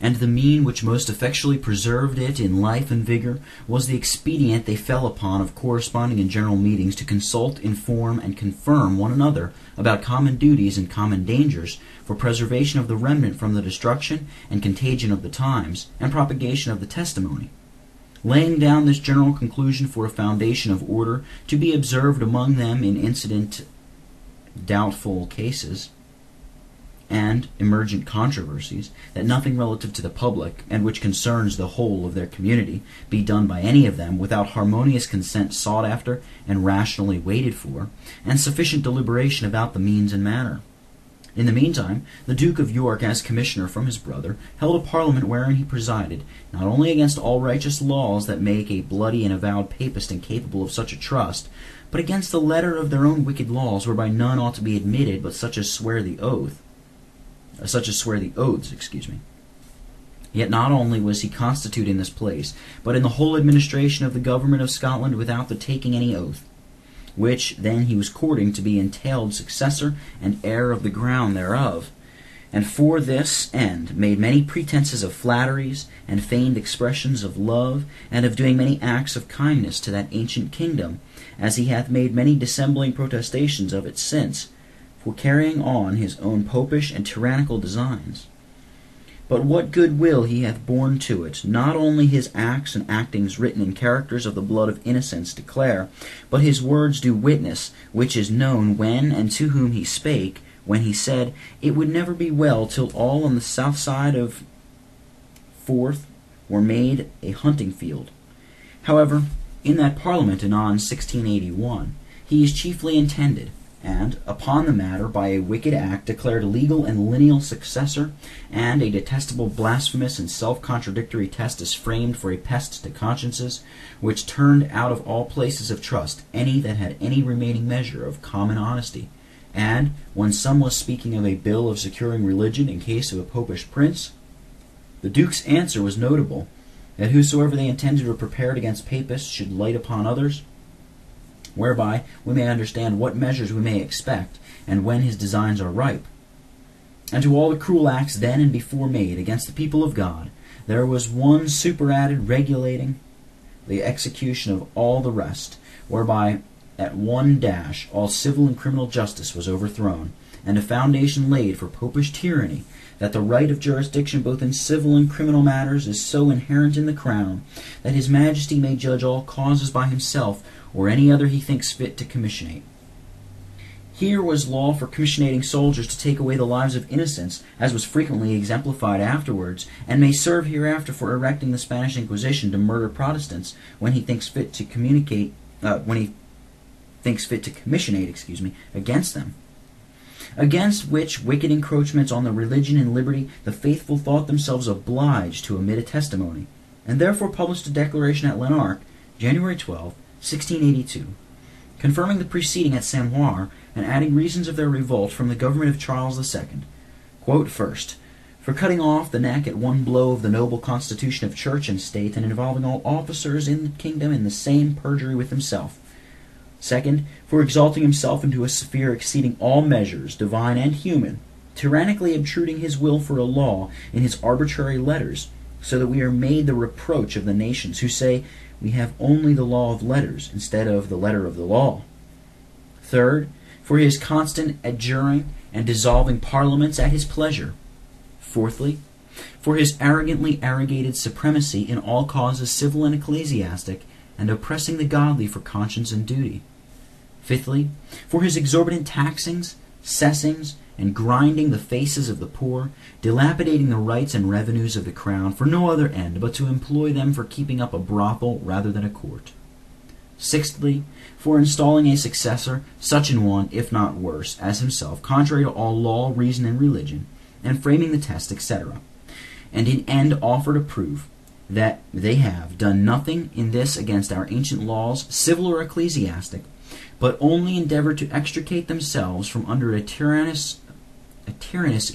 and the mean which most effectually preserved it in life and vigor was the expedient they fell upon of corresponding in general meetings to consult, inform, and confirm one another about common duties and common dangers for preservation of the remnant from the destruction and contagion of the times, and propagation of the testimony, laying down this general conclusion for a foundation of order to be observed among them in incident doubtful cases and emergent controversies, that nothing relative to the public, and which concerns the whole of their community, be done by any of them without harmonious consent sought after and rationally waited for, and sufficient deliberation about the means and manner. In the meantime, the Duke of York, as commissioner from his brother, held a parliament wherein he presided, not only against all righteous laws that make a bloody and avowed papist incapable of such a trust, but against the letter of their own wicked laws, whereby none ought to be admitted but such as swear the oaths. Yet not only was he constituted in this place, but in the whole administration of the government of Scotland without the taking any oath, which then he was courting to be entailed successor and heir of the ground thereof, and for this end made many pretenses of flatteries and feigned expressions of love, and of doing many acts of kindness to that ancient kingdom, as he hath made many dissembling protestations of it since, for carrying on his own popish and tyrannical designs. But what good will he hath borne to it, not only his acts and actings written in characters of the blood of innocence declare, but his words do witness, which is known when and to whom he spake, when he said, it would never be well till all on the south side of Forth were made a hunting field. However, in that Parliament anon 1681, he is chiefly intended, and, upon the matter, by a wicked act, declared a legal and lineal successor, and a detestable, blasphemous, and self-contradictory test is framed for a pest to consciences, which turned out of all places of trust any that had any remaining measure of common honesty. And, when some was speaking of a bill of securing religion in case of a popish prince, the Duke's answer was notable, that whosoever they intended or prepared against papists should light upon others, whereby we may understand what measures we may expect, and when his designs are ripe. And to all the cruel acts then and before made against the people of God, there was one superadded regulating the execution of all the rest, whereby at one dash all civil and criminal justice was overthrown, and a foundation laid for popish tyranny, that the right of jurisdiction both in civil and criminal matters is so inherent in the crown, that his majesty may judge all causes by himself, or any other he thinks fit to commissionate. Here was law for commissionating soldiers to take away the lives of innocents, as was frequently exemplified afterwards, and may serve hereafter for erecting the Spanish Inquisition to murder Protestants when he thinks fit to commissionate against them. Against which wicked encroachments on the religion and liberty the faithful thought themselves obliged to omit a testimony, and therefore published a declaration at Lanark, January 12, 1682, confirming the preceding at Saint-Ouen, and adding reasons of their revolt from the government of Charles II. Quote, first, for cutting off the neck at one blow of the noble constitution of church and state, and involving all officers in the kingdom in the same perjury with himself. Second, for exalting himself into a sphere exceeding all measures, divine and human, tyrannically obtruding his will for a law in his arbitrary letters, so that we are made the reproach of the nations, who say, we have only the law of letters instead of the letter of the law. Third, for his constant adjuring and dissolving parliaments at his pleasure. Fourthly, for his arrogantly arrogated supremacy in all causes civil and ecclesiastic, and oppressing the godly for conscience and duty. Fifthly, for his exorbitant taxings, cessings, and grinding the faces of the poor, dilapidating the rights and revenues of the crown for no other end but to employ them for keeping up a brothel rather than a court. Sixthly, for installing a successor, such an one, if not worse, as himself, contrary to all law, reason, and religion, and framing the test, etc., and in end offer to prove that they have done nothing in this against our ancient laws, civil or ecclesiastic, but only endeavor to extricate themselves from under a tyrannous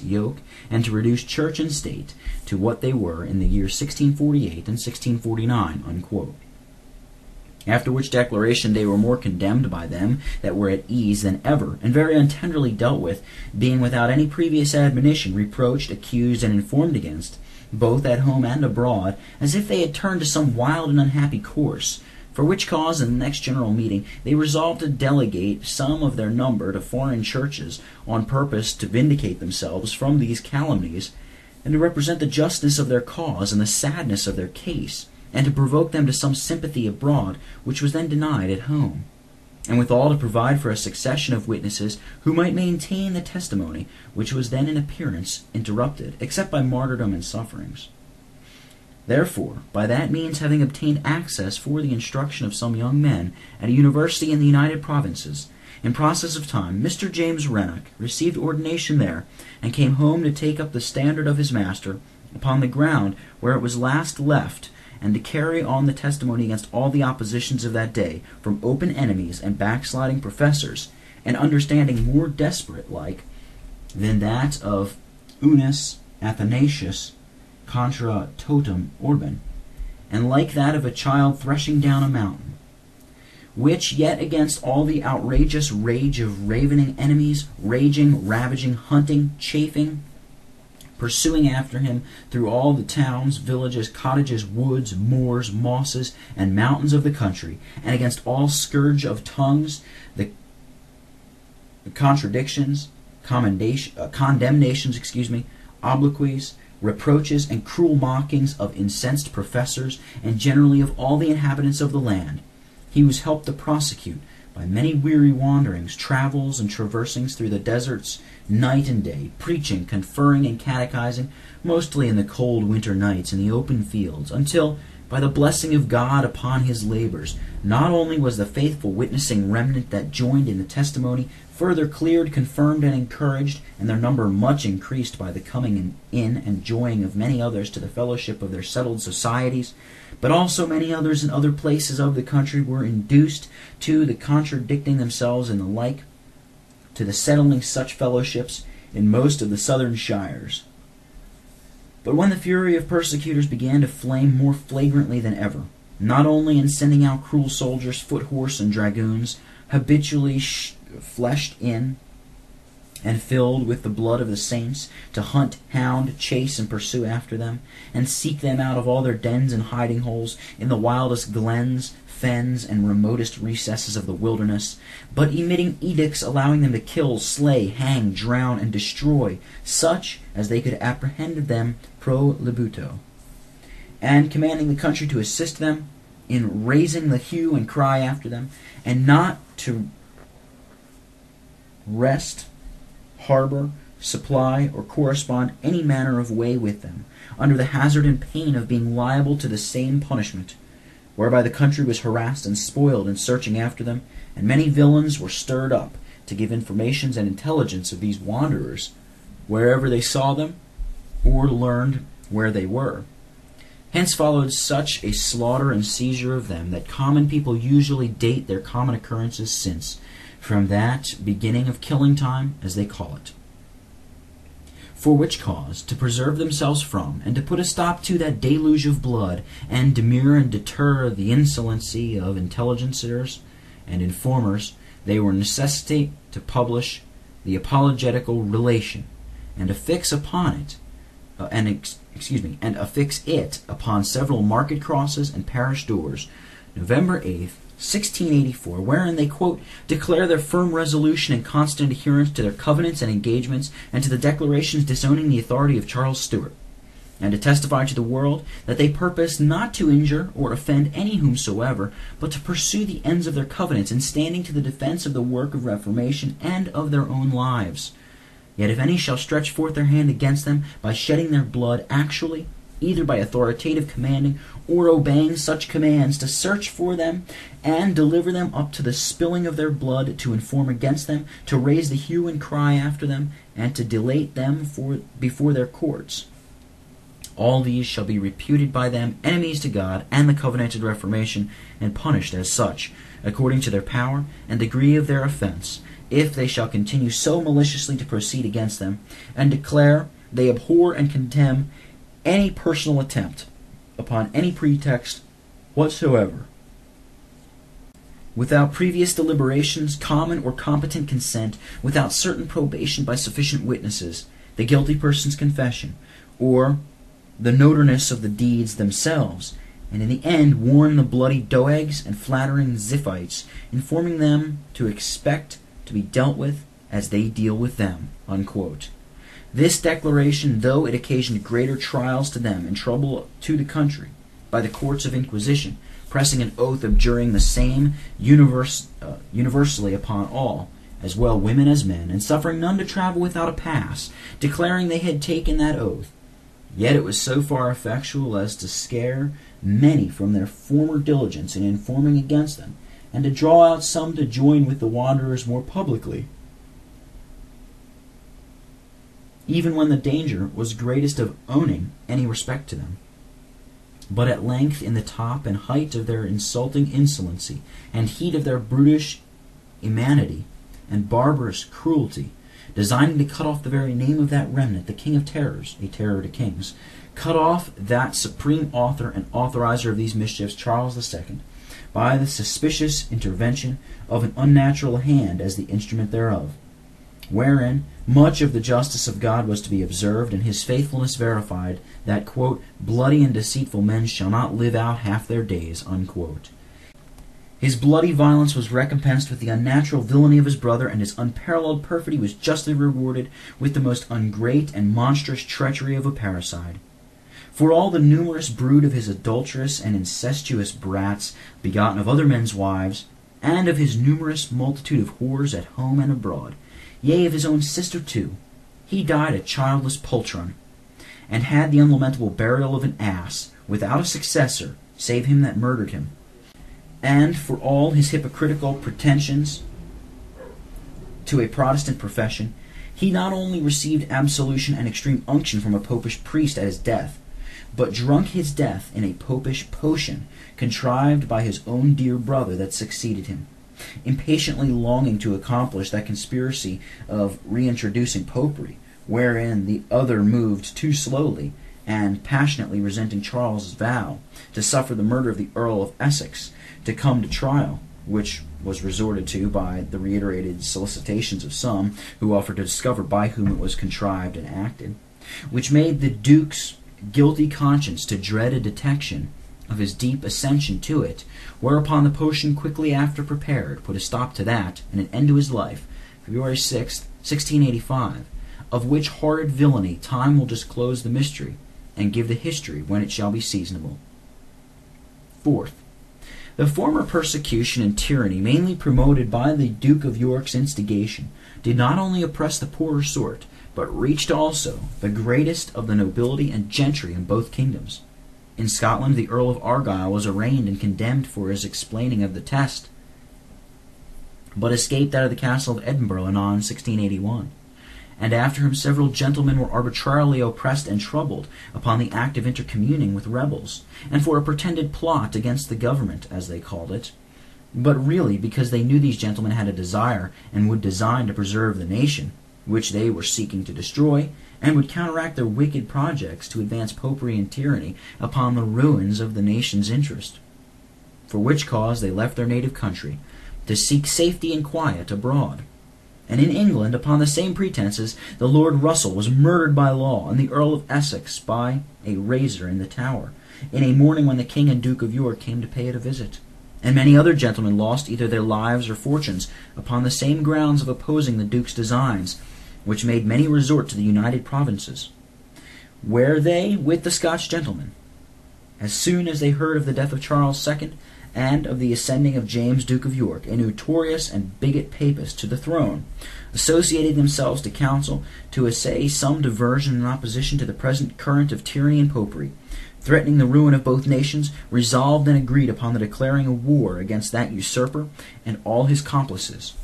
yoke, and to reduce church and state to what they were in the year 1648 and 1649, unquote. After which declaration they were more condemned by them that were at ease than ever, and very untenderly dealt with, being without any previous admonition reproached, accused, and informed against, both at home and abroad, as if they had turned to some wild and unhappy course. For which cause, in the next general meeting, they resolved to delegate some of their number to foreign churches, on purpose to vindicate themselves from these calumnies, and to represent the justness of their cause and the sadness of their case, and to provoke them to some sympathy abroad, which was then denied at home, and withal to provide for a succession of witnesses who might maintain the testimony, which was then in appearance interrupted, except by martyrdom and sufferings. Therefore, by that means having obtained access for the instruction of some young men at a university in the United Provinces, in process of time, Mr. James Rennock received ordination there, and came home to take up the standard of his master upon the ground where it was last left, and to carry on the testimony against all the oppositions of that day, from open enemies and backsliding professors, an understanding more desperate like than that of Unus Athanasius contra totum orbem, and like that of a child threshing down a mountain, which yet against all the outrageous rage of ravening enemies, raging, ravaging, hunting, chafing, pursuing after him through all the towns, villages, cottages, woods, moors, mosses, and mountains of the country, and against all scourge of tongues, the contradictions, condemnations, obloquies, reproaches, and cruel mockings of incensed professors, and generally of all the inhabitants of the land, he was helped to prosecute by many weary wanderings, travels, and traversing's through the deserts, night and day, preaching, conferring, and catechizing, mostly in the cold winter nights in the open fields, until, by the blessing of God upon his labors, not only was the faithful witnessing remnant that joined in the testimony further cleared, confirmed, and encouraged, and their number much increased by the coming in and joining of many others to the fellowship of their settled societies, but also many others in other places of the country were induced to the contradicting themselves in the like, to the settling such fellowships in most of the southern shires. But when the fury of persecutors began to flame more flagrantly than ever, not only in sending out cruel soldiers, foot, horse, and dragoons, habitually fleshed in and filled with the blood of the saints, to hunt, hound, chase, and pursue after them, and seek them out of all their dens and hiding holes, in the wildest glens, fens, and remotest recesses of the wilderness, but emitting edicts allowing them to kill, slay, hang, drown, and destroy such as they could apprehend them pro libuto, and commanding the country to assist them in raising the hue and cry after them, and not to rest, harbor, supply, or correspond any manner of way with them, under the hazard and pain of being liable to the same punishment, whereby the country was harassed and spoiled in searching after them, and many villains were stirred up to give informations and intelligence of these wanderers wherever they saw them, or learned where they were. Hence followed such a slaughter and seizure of them that common people usually date their common occurrences since, from that beginning of killing time, as they call it. For which cause, to preserve themselves from, and to put a stop to that deluge of blood, and demur and deter the insolency of intelligencers and informers, they were necessitated to publish the apologetical relation, and affix upon it, and affix it upon several market crosses and parish doors, November 8th, 1684, wherein they, quote, declare their firm resolution and constant adherence to their covenants and engagements, and to the declarations disowning the authority of Charles Stuart, and to testify to the world that they purpose not to injure or offend any whomsoever, but to pursue the ends of their covenants, in standing to the defense of the work of reformation and of their own lives. Yet if any shall stretch forth their hand against them by shedding their blood actually, either by authoritative commanding or obeying such commands, to search for them and deliver them up to the spilling of their blood, to inform against them, to raise the hue and cry after them, and to delate them before their courts, all these shall be reputed by them enemies to God and the covenanted Reformation, and punished as such, according to their power and degree of their offense, if they shall continue so maliciously to proceed against them, and declare they abhor and contemn any personal attempt, upon any pretext whatsoever, without previous deliberations, common or competent consent, without certain probation by sufficient witnesses, the guilty person's confession, or the notoriness of the deeds themselves, and in the end warn the bloody Doegs and flattering Ziphites, informing them to expect to be dealt with as they deal with them." Unquote. This declaration, though it occasioned greater trials to them and trouble to the country by the courts of inquisition, pressing an oath abjuring the same universally upon all, as well women as men, and suffering none to travel without a pass, declaring they had taken that oath, yet it was so far effectual as to scare many from their former diligence in informing against them, and to draw out some to join with the wanderers more publicly, even when the danger was greatest of owning any respect to them. But at length, in the top and height of their insulting insolency, and heat of their brutish immanity and barbarous cruelty, designing to cut off the very name of that remnant, the King of Terrors, a terror to kings, cut off that supreme author and authorizer of these mischiefs, Charles II, by the suspicious intervention of an unnatural hand as the instrument thereof, wherein much of the justice of God was to be observed, and his faithfulness verified, that, quote, "bloody and deceitful men shall not live out half their days," unquote. His bloody violence was recompensed with the unnatural villainy of his brother, and his unparalleled perfidy was justly rewarded with the most ungrate and monstrous treachery of a parricide. For all the numerous brood of his adulterous and incestuous brats, begotten of other men's wives, and of his numerous multitude of whores at home and abroad, yea, of his own sister too, he died a childless poltron, and had the unlamentable burial of an ass, without a successor, save him that murdered him. And for all his hypocritical pretensions to a Protestant profession, he not only received absolution and extreme unction from a Popish priest at his death, but drunk his death in a Popish potion contrived by his own dear brother that succeeded him, impatiently longing to accomplish that conspiracy of reintroducing popery, wherein the other moved too slowly, and passionately resenting Charles's vow to suffer the murder of the Earl of Essex to come to trial, which was resorted to by the reiterated solicitations of some who offered to discover by whom it was contrived and acted, which made the Duke's guilty conscience to dread a detection of his deep ascension to it, whereupon the potion quickly after prepared put a stop to that, and an end to his life, February 6th, 1685, of which horrid villainy time will disclose the mystery, and give the history when it shall be seasonable. Fourth, the former persecution and tyranny, mainly promoted by the Duke of York's instigation, did not only oppress the poorer sort, but reached also the greatest of the nobility and gentry in both kingdoms. In Scotland, the Earl of Argyll was arraigned and condemned for his explaining of the test, but escaped out of the castle of Edinburgh anon 1681. And after him several gentlemen were arbitrarily oppressed and troubled upon the act of intercommuning with rebels, and for a pretended plot against the government, as they called it, but really because they knew these gentlemen had a desire and would design to preserve the nation, which they were seeking to destroy, and would counteract their wicked projects to advance popery and tyranny upon the ruins of the nation's interest. For which cause they left their native country, to seek safety and quiet abroad. And in England, upon the same pretenses, the Lord Russell was murdered by law, and the Earl of Essex by a razor in the Tower, in a morning when the King and Duke of York came to pay it a visit. And many other gentlemen lost either their lives or fortunes upon the same grounds of opposing the Duke's designs, which made many resort to the United Provinces, where they, with the Scotch gentlemen, as soon as they heard of the death of Charles II, and of the ascending of James, Duke of York, a notorious and bigot papist, to the throne, associated themselves to counsel to essay some diversion in opposition to the present current of tyranny and popery, threatening the ruin of both nations, resolved and agreed upon the declaring a war against that usurper and all his complices,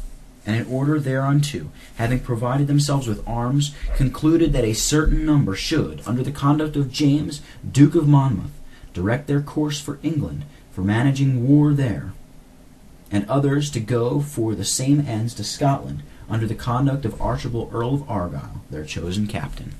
and in order thereunto, having provided themselves with arms, concluded that a certain number should, under the conduct of James, Duke of Monmouth, direct their course for England, for managing war there, and others to go for the same ends to Scotland, under the conduct of Archibald Earl of Argyll, their chosen captain.